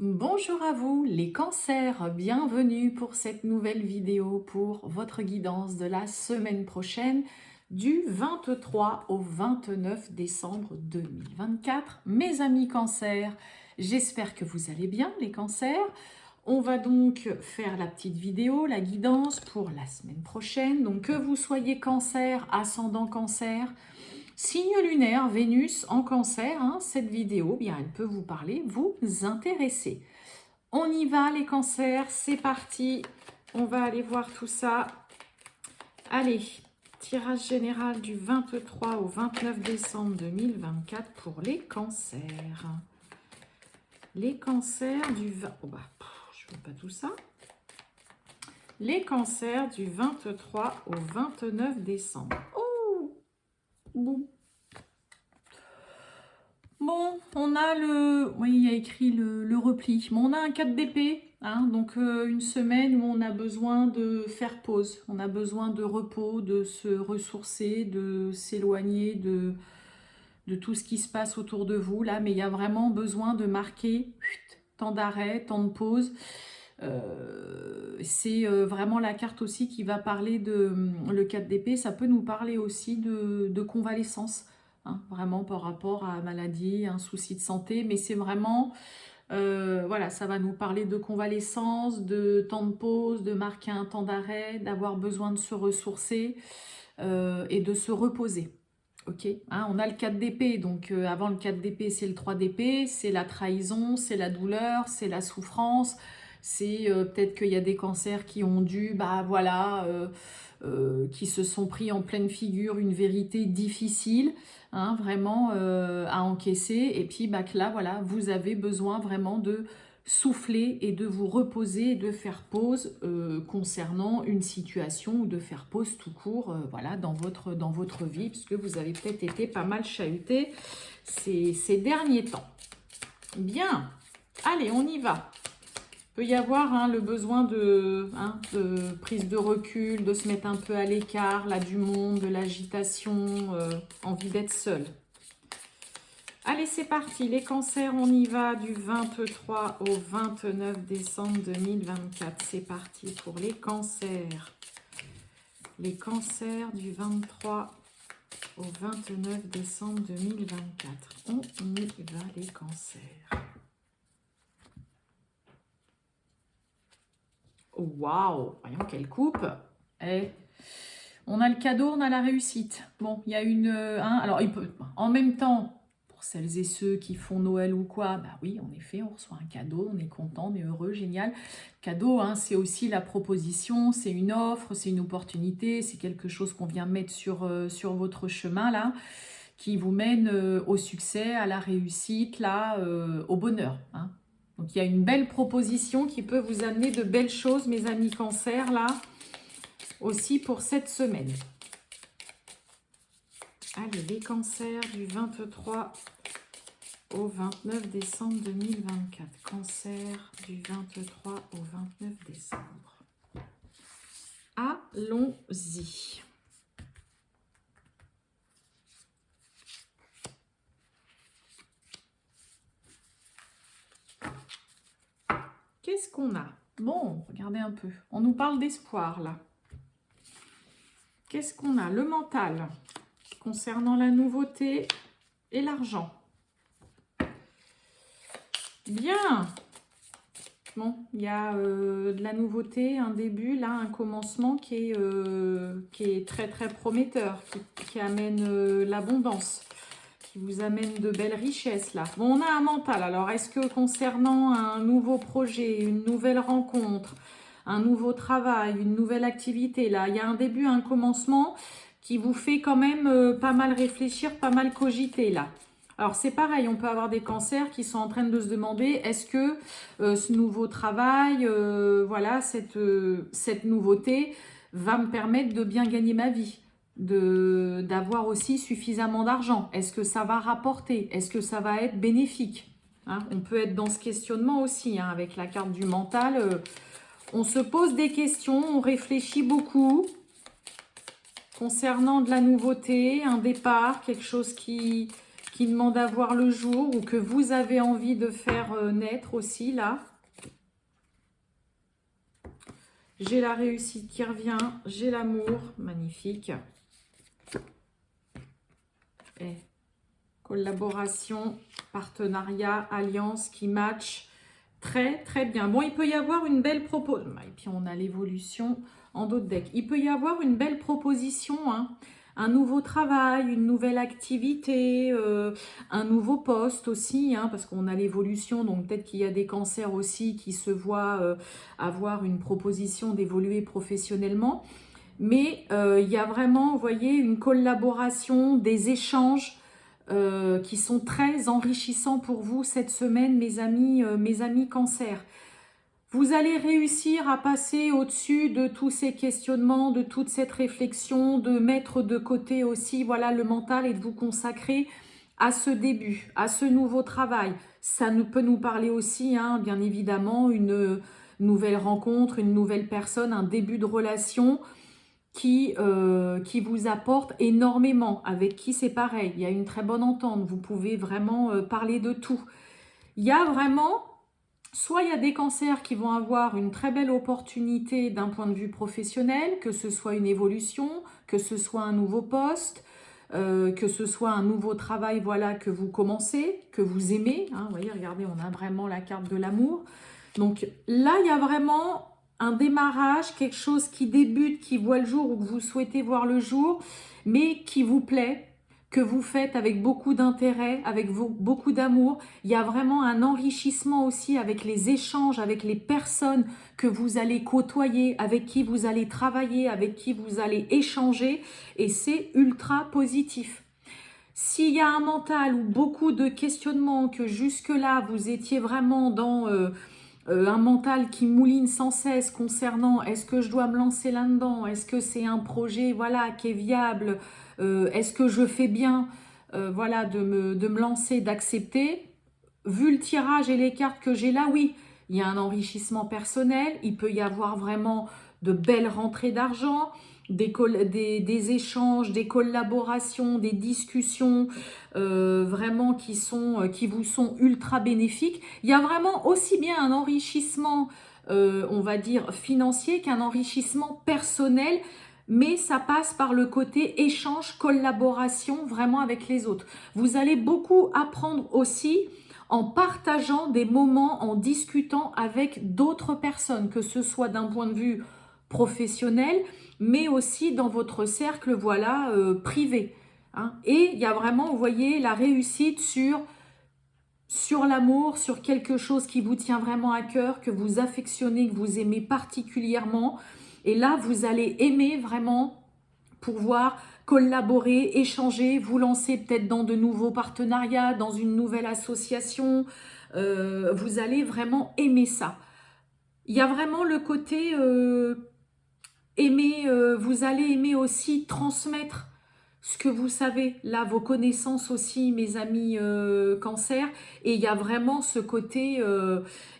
Bonjour à vous les cancers, bienvenue pour cette nouvelle vidéo pour votre guidance de la semaine prochaine du 23 au 29 décembre 2024. Mes amis cancers, j'espère que vous allez bien les cancers. On va donc faire la petite vidéo, la guidance pour la semaine prochaine. Donc que vous soyez cancer, ascendant cancer, signe lunaire, Vénus en cancer, cette vidéo, bien, elle peut vous parler, vous intéresser. On y va les cancers, c'est parti. On va aller voir tout ça. Allez, tirage général du 23 au 29 décembre 2024 pour les cancers. Les cancers du... Oh bah, je veux pas tout ça. Les cancers du 23 au 29 décembre. Oh, bon. Bon, on a le... Oui, il y a écrit le repli. Bon, on a un 4 d'épée, donc une semaine où on a besoin de faire pause. On a besoin de repos, de se ressourcer, de s'éloigner de tout ce qui se passe autour de vous, là. Mais il y a vraiment besoin de marquer temps d'arrêt, temps de pause. C'est vraiment la carte aussi qui va parler de... Le 4 d'épée, ça peut nous parler aussi de convalescence. Vraiment par rapport à maladie, un souci de santé, mais c'est vraiment, voilà, ça va nous parler de convalescence, de temps de pause, de marquer un temps d'arrêt, d'avoir besoin de se ressourcer et de se reposer. Ok, on a le 4 d'épée, donc avant le 4 d'épée, c'est le 3 d'épée, c'est la trahison, c'est la douleur, c'est la souffrance, c'est peut-être qu'il y a des cancers qui ont dû, bah voilà, qui se sont pris en pleine figure une vérité difficile, vraiment à encaisser, et puis bah, que là, voilà, vous avez besoin vraiment de souffler et de vous reposer et de faire pause concernant une situation ou de faire pause tout court voilà, dans votre vie, puisque vous avez peut-être été pas mal chahuté ces derniers temps. Bien, allez, on y va. Il peut y avoir le besoin de prise de recul, de se mettre un peu à l'écart là du monde, de l'agitation, envie d'être seul. Allez, c'est parti, les cancers, on y va du 23 au 29 décembre 2024. C'est parti pour les cancers. Les cancers du 23 au 29 décembre 2024. On y va, les cancers. Waouh, voyons quelle coupe. Et on a le cadeau, on a la réussite. Bon, il y a une... alors, il peut, en même temps... Pour celles et ceux qui font Noël ou quoi, bah oui, en effet, on reçoit un cadeau, on est content, on est heureux, génial. Cadeau, c'est aussi la proposition, c'est une offre, c'est une opportunité, c'est quelque chose qu'on vient mettre sur votre chemin, là, qui vous mène au succès, à la réussite, là, au bonheur. Donc, il y a une belle proposition qui peut vous amener de belles choses, mes amis cancers, là, aussi pour cette semaine. Allez, les cancers du 23 au 29 décembre 2024. Cancer du 23 au 29 décembre. Allons-y. Qu'est-ce qu'on a? Bon, regardez un peu. On nous parle d'espoir, là. Qu'est-ce qu'on a? Le mental, concernant la nouveauté et l'argent. Bien. Bon, il y a de la nouveauté, un début, là, un commencement qui est très, très prometteur, qui amène l'abondance, qui vous amène de belles richesses, là. Bon, on a un mental. Alors, est-ce que concernant un nouveau projet, une nouvelle rencontre, un nouveau travail, une nouvelle activité, là, il y a un début, un commencement qui vous fait quand même pas mal réfléchir, pas mal cogiter, là. Alors, c'est pareil, on peut avoir des cancers qui sont en train de se demander, est-ce que ce nouveau travail, voilà, cette nouveauté va me permettre de bien gagner ma vie, d'avoir aussi suffisamment d'argent? Est-ce que ça va rapporter? Est-ce que ça va être bénéfique? On peut être dans ce questionnement aussi, avec la carte du mental. On se pose des questions, on réfléchit beaucoup concernant de la nouveauté, un départ, quelque chose qui qui demande à voir le jour ou que vous avez envie de faire naître aussi, là. J'ai la réussite qui revient, j'ai l'amour, magnifique. Et collaboration, partenariat, alliance qui match très très bien. Bon, il peut y avoir une belle proposition. Et puis on a l'évolution en d'autres decks. Il peut y avoir une belle proposition, hein. Un nouveau travail, une nouvelle activité, un nouveau poste aussi, hein, parce qu'on a l'évolution, donc peut-être qu'il y a des cancers aussi qui se voient avoir une proposition d'évoluer professionnellement. Mais il y a vraiment, vous voyez, une collaboration, des échanges qui sont très enrichissants pour vous cette semaine, mes amis cancers. Vous allez réussir à passer au-dessus de tous ces questionnements, de toute cette réflexion, de mettre de côté aussi, voilà, le mental et de vous consacrer à ce début, à ce nouveau travail. Ça peut nous parler aussi, hein, bien évidemment, une nouvelle rencontre, une nouvelle personne, un début de relation qui vous apporte énormément, avec qui c'est pareil. Il y a une très bonne entente, vous pouvez vraiment parler de tout. Il y a vraiment... Soit il y a des cancers qui vont avoir une très belle opportunité d'un point de vue professionnel, que ce soit une évolution, que ce soit un nouveau poste, que ce soit un nouveau travail, voilà, que vous commencez, que vous aimez. Hein, vous voyez, regardez, on a vraiment la carte de l'amour. Donc là, il y a vraiment un démarrage, quelque chose qui débute, qui voit le jour ou que vous souhaitez voir le jour, mais qui vous plaît, que vous faites avec beaucoup d'intérêt, avec beaucoup d'amour. Il y a vraiment un enrichissement aussi avec les échanges, avec les personnes que vous allez côtoyer, avec qui vous allez travailler, avec qui vous allez échanger, et c'est ultra positif. S'il y a un mental ou beaucoup de questionnements, que jusque-là vous étiez vraiment dans un mental qui mouline sans cesse concernant est-ce que je dois me lancer là-dedans, est-ce que c'est un projet, voilà, qui est viable, est-ce que je fais bien, voilà, de me lancer, d'accepter. Vu le tirage et les cartes que j'ai là, oui, il y a un enrichissement personnel, il peut y avoir vraiment de belles rentrées d'argent, des échanges, des collaborations, des discussions vraiment qui vous sont ultra bénéfiques. Il y a vraiment aussi bien un enrichissement, on va dire, financier qu'un enrichissement personnel, mais ça passe par le côté échange, collaboration vraiment avec les autres. Vous allez beaucoup apprendre aussi en partageant des moments, en discutant avec d'autres personnes, que ce soit d'un point de vue professionnel, mais aussi dans votre cercle, voilà, privé. Hein. Et il y a vraiment, vous voyez, la réussite sur l'amour, sur quelque chose qui vous tient vraiment à cœur, que vous affectionnez, que vous aimez particulièrement. Et là, vous allez aimer vraiment pouvoir collaborer, échanger, vous lancer peut-être dans de nouveaux partenariats, dans une nouvelle association. Vous allez vraiment aimer ça. Il y a vraiment le côté aimer, vous allez aimer aussi transmettre ce que vous savez, là, vos connaissances aussi, mes amis cancer. Et il y a vraiment ce côté,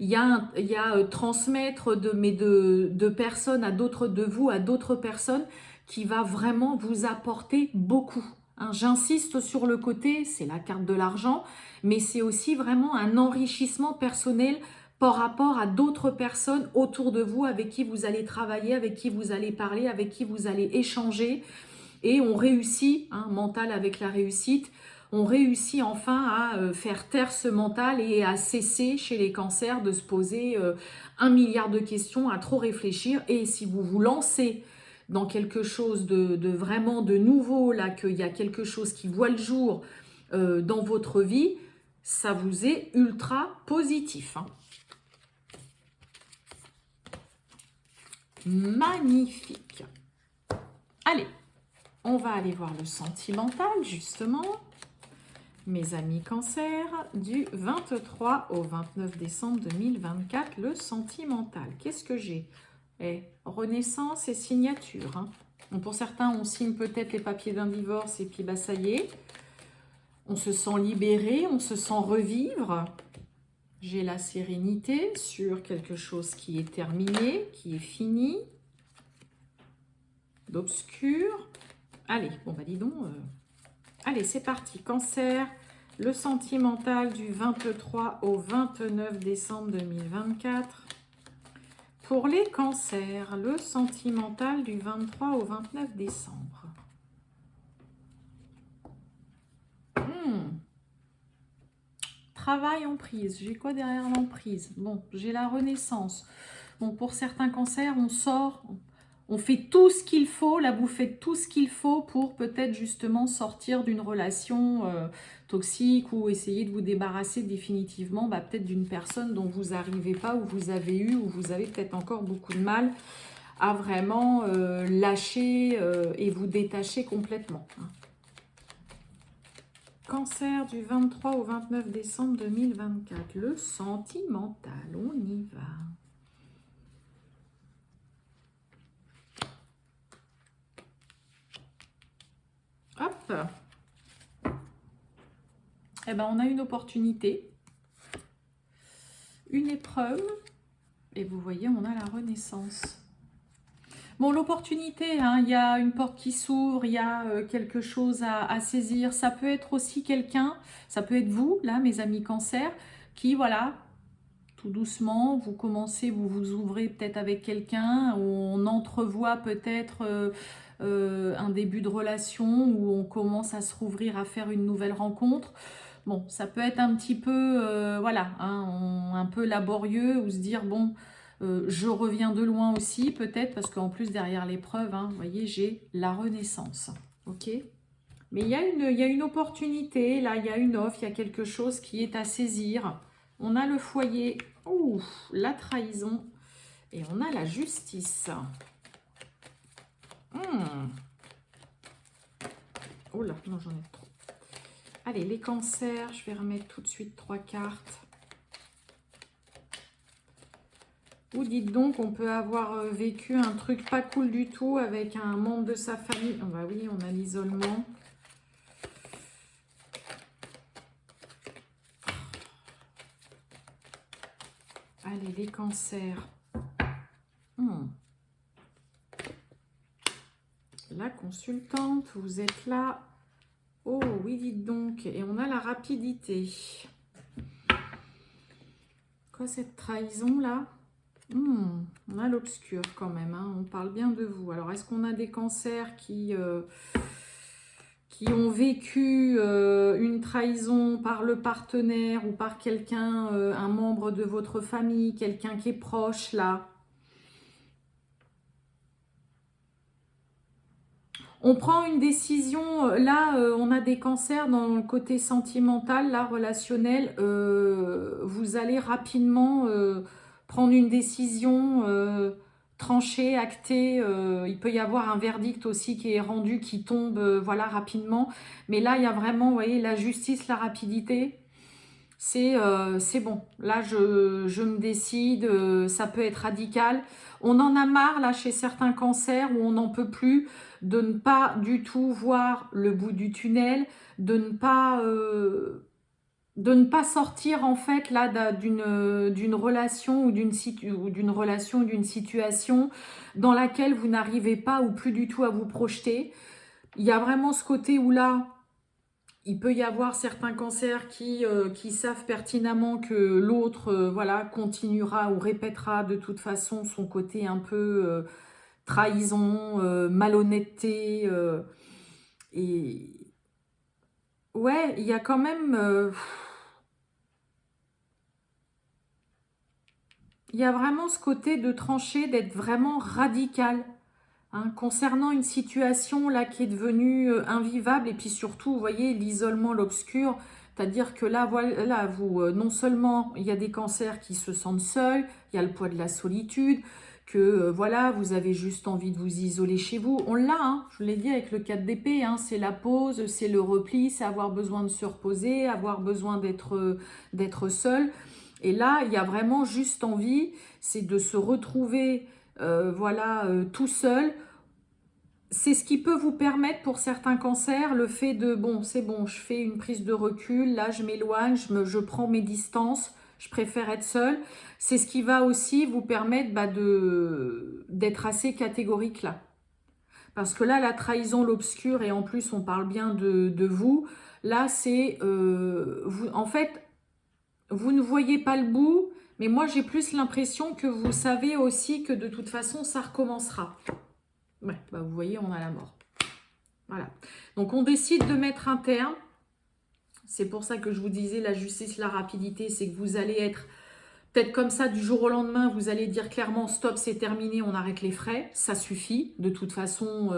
il y a transmettre de personnes à d'autres, de vous à d'autres personnes, qui va vraiment vous apporter beaucoup. Hein. J'insiste sur le côté, c'est la carte de l'argent, mais c'est aussi vraiment un enrichissement personnel par rapport à d'autres personnes autour de vous, avec qui vous allez travailler, avec qui vous allez parler, avec qui vous allez échanger. Et on réussit, hein, mental avec la réussite, on réussit enfin à faire taire ce mental et à cesser chez les cancers de se poser 1 milliard de questions, à trop réfléchir. Et si vous vous lancez dans quelque chose de vraiment de nouveau, là, qu'il y a quelque chose qui voit le jour dans votre vie, ça vous est ultra positif. Hein. Magnifique. Allez, on va aller voir le sentimental, justement. Mes amis cancer, du 23 au 29 décembre 2024, le sentimental. Qu'est-ce que j'ai? Renaissance et signature. Hein. Donc pour certains, on signe peut-être les papiers d'un divorce et puis bah, ça y est. On se sent libéré, on se sent revivre. J'ai la sérénité sur quelque chose qui est terminé, qui est fini. D'obscur. Allez, bon bah dis donc. Allez, c'est parti. Cancer, Le sentimental du 23 au 29 décembre 2024. Pour les cancers, le sentimental du 23 au 29 décembre. Travail en prise. J'ai quoi derrière l'emprise? Bon, j'ai la renaissance. Bon, pour certains cancers, on sort, on fait tout ce qu'il faut. Là, vous faites tout ce qu'il faut pour peut-être justement sortir d'une relation toxique ou essayer de vous débarrasser définitivement peut-être d'une personne dont vous n'arrivez pas ou vous avez eu ou vous avez peut-être encore beaucoup de mal à vraiment lâcher et vous détacher complètement. Cancer du 23 au 29 décembre 2024. Le sentimental, on y va. Hop. Eh ben, on a une opportunité, une épreuve, et vous voyez, on a la renaissance. Bon, l'opportunité, hein, il y a une porte qui s'ouvre, il y a quelque chose à saisir. Ça peut être aussi quelqu'un, ça peut être vous, là, mes amis cancer, qui, voilà, tout doucement, vous commencez, vous vous ouvrez peut-être avec quelqu'un, on entrevoit peut-être un début de relation où on commence à se rouvrir, à faire une nouvelle rencontre. Bon, ça peut être un petit peu, voilà, hein, un peu laborieux ou se dire, bon, je reviens de loin aussi, peut-être, parce qu'en plus, derrière l'épreuve, hein, vous voyez, j'ai la renaissance. Ok ? Mais il y a une opportunité, là, il y a une offre, il y a quelque chose qui est à saisir. On a le foyer, ouh, la trahison, et on a la justice. Oh là, non, j'en ai trop. Allez, les cancers, je vais remettre tout de suite 3 cartes. Ou dites donc, on peut avoir vécu un truc pas cool du tout avec un membre de sa famille. Oh bah oui, on a l'isolement. Allez, les cancers. La consultante, vous êtes là. Oh oui, dites donc. Et on a la rapidité. Quoi cette trahison là? On a l'obscur quand même. Hein. On parle bien de vous. Alors, est-ce qu'on a des cancers qui ont vécu une trahison par le partenaire ou par quelqu'un, un membre de votre famille, quelqu'un qui est proche là? On prend une décision, là on a des cancers dans le côté sentimental, là relationnel, vous allez rapidement prendre une décision tranchée, actée, il peut y avoir un verdict aussi qui est rendu, qui tombe voilà rapidement, mais là il y a vraiment, vous voyez, la justice, la rapidité, c'est bon, là je me décide, ça peut être radical. On en a marre là chez certains cancers où on n'en peut plus de ne pas du tout voir le bout du tunnel, de ne pas sortir en fait là d'une relation ou d'une situation dans laquelle vous n'arrivez pas ou plus du tout à vous projeter. Il y a vraiment ce côté où là, il peut y avoir certains cancers qui savent pertinemment que l'autre voilà, continuera ou répétera de toute façon son côté un peu trahison, malhonnêteté. Et ouais, il y a quand même... il y a vraiment ce côté de trancher, d'être vraiment radical. Hein, concernant une situation là qui est devenue invivable et puis surtout, vous voyez, l'isolement, l'obscur, c'est-à-dire que là, voilà, vous, non seulement il y a des cancers qui se sentent seuls, il y a le poids de la solitude, que voilà, vous avez juste envie de vous isoler chez vous. On l'a, hein, je vous l'ai dit avec le 4 d'épée, hein, c'est la pause, c'est le repli, c'est avoir besoin de se reposer, avoir besoin d'être seul. Et là, il y a vraiment juste envie, c'est de se retrouver voilà, tout seul. C'est ce qui peut vous permettre pour certains cancers, le fait de, bon, c'est bon, je fais une prise de recul, là je m'éloigne, je prends mes distances, je préfère être seule. C'est ce qui va aussi vous permettre d'être assez catégorique là. Parce que là, la trahison, l'obscur, et en plus on parle bien de vous, Là, c'est... en fait, vous ne voyez pas le bout, mais moi, j'ai plus l'impression que vous savez aussi que de toute façon, ça recommencera. Ouais, bah, vous voyez, on a la mort. Voilà. Donc, on décide de mettre un terme. C'est pour ça que je vous disais, la justice, la rapidité, c'est que vous allez être... Peut-être comme ça, du jour au lendemain, vous allez dire clairement, stop, c'est terminé, on arrête les frais, ça suffit. De toute façon,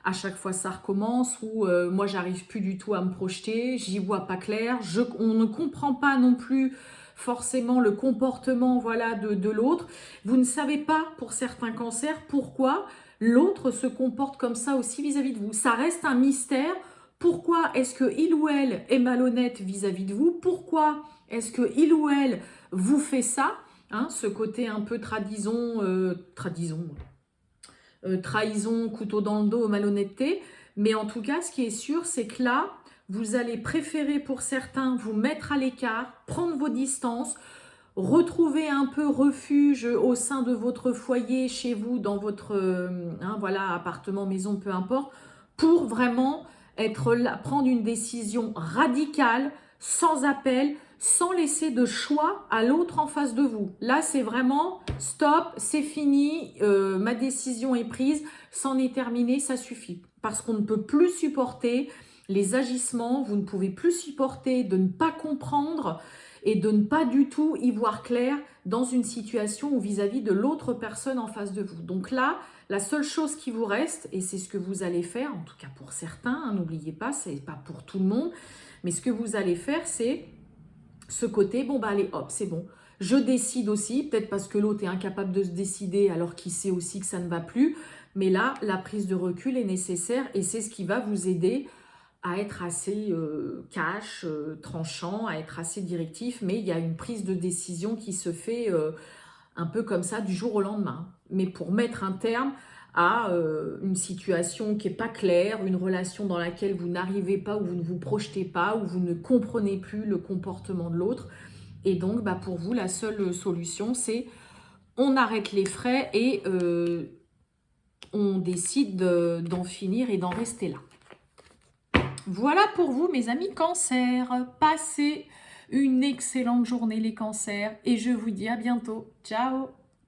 à chaque fois, ça recommence. Ou moi, j'arrive plus du tout à me projeter, j'y vois pas clair. On ne comprend pas non plus forcément le comportement, voilà, de l'autre. Vous ne savez pas, pour certains cancers, pourquoi l'autre se comporte comme ça aussi vis-à-vis de vous. Ça reste un mystère. Pourquoi est-ce que il ou elle est malhonnête vis-à-vis de vous? Pourquoi est-ce que il ou elle vous fait ça, hein, ce côté un peu trahison, couteau dans le dos, malhonnêteté. Mais en tout cas, ce qui est sûr, c'est que là, vous allez préférer pour certains vous mettre à l'écart, prendre vos distances, retrouver un peu refuge au sein de votre foyer, chez vous, dans votre voilà, appartement, maison, peu importe, pour vraiment être là, prendre une décision radicale, sans appel, sans laisser de choix à l'autre en face de vous. Là, c'est vraiment stop, c'est fini, ma décision est prise, c'en est terminé, ça suffit. Parce qu'on ne peut plus supporter les agissements, vous ne pouvez plus supporter de ne pas comprendre et de ne pas du tout y voir clair dans une situation ou vis-à-vis de l'autre personne en face de vous. Donc là, la seule chose qui vous reste, et c'est ce que vous allez faire, en tout cas pour certains, hein, n'oubliez pas, c'est pas pour tout le monde, mais ce que vous allez faire, c'est ce côté, bon bah allez hop, c'est bon. Je décide aussi, peut-être parce que l'autre est incapable de se décider alors qu'il sait aussi que ça ne va plus, mais là, la prise de recul est nécessaire et c'est ce qui va vous aider à être assez cash, tranchant, à être assez directif, mais il y a une prise de décision qui se fait un peu comme ça du jour au lendemain. Mais pour mettre un terme à une situation qui n'est pas claire, une relation dans laquelle vous n'arrivez pas, où vous ne vous projetez pas, où vous ne comprenez plus le comportement de l'autre. Et donc, bah, pour vous, la seule solution, c'est on arrête les frais et on décide d'en finir et d'en rester là. Voilà pour vous, mes amis cancers. Passez une excellente journée, les cancers, et je vous dis à bientôt. Ciao!